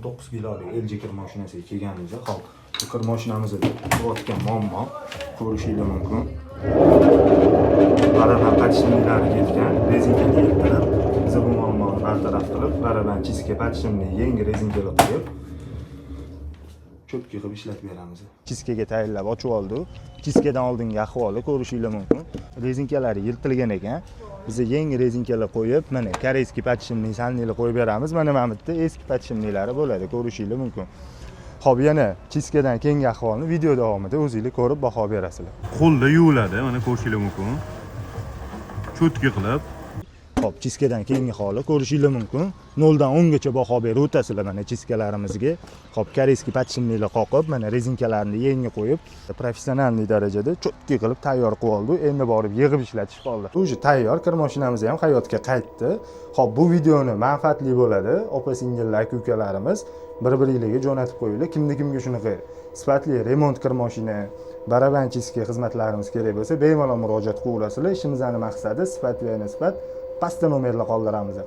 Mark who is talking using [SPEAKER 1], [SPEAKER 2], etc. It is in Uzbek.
[SPEAKER 1] 9 kilolik LG kir mashinasiga kelganimizda, hop, bu kir mashinamizda bo'layotgan muammo ko'rishingiz mumkin. Baraban patishimlari ketgan, rezinkali yirtilib, biz bu muammoni bartaraf qilib, baraban chiska patishimni yangi rezinkaga qo'yib, cho'pga qilib ishlatib beramiz. Chiskaga tayyorlab ochib oldik. Chiskadan oldingi ahvoli ko'rishingiz mumkin. Rezinkalari yirtilgan ekan. Biz yangi rezinkalar qo'yib, mana koreyskiy patishimning salnilar qo'yib beramiz. Mana bu yerda eski patishimlari bo'ladi, ko'rishingiz mumkin. Xo'p, yana chiskadan keyingi ahvolni video davomida o'zingiz ko'rib baho berasizlar. Qo'lda yuviladi, mana ko'rishingiz mumkin. Cho'tga qilib. Xo'p, chiskadan keyingi holi ko'rishingiz mumkin. 0 dan 10 gacha baho berib o'tasizlar mana chiskalarimizga. Xo'p, koreyskiy patishimlar qoqib, mana rezinkalarni yangi qo'yib, professional darajada cho'tga qilib tayyor qilib oldik. Endi borib yig'ib ishlatish qoldi. O'zi tayyor kir mashinamiz ham hayotga qaytdi. Xo'p, bu videoni manfaatli bo'ladi. Opa-singillar, aka-ukalarimiz bir-biringizga jo'natib qo'yinglar. Kimga shunaqa sifatli remont kir mashina, baraban chiska xizmatlarimiz kerak bo'lsa, bemalol murojaat qilasizlar. Ishimizning maqsadi sifatli sifat, pastda nomerlar qoldiramiz.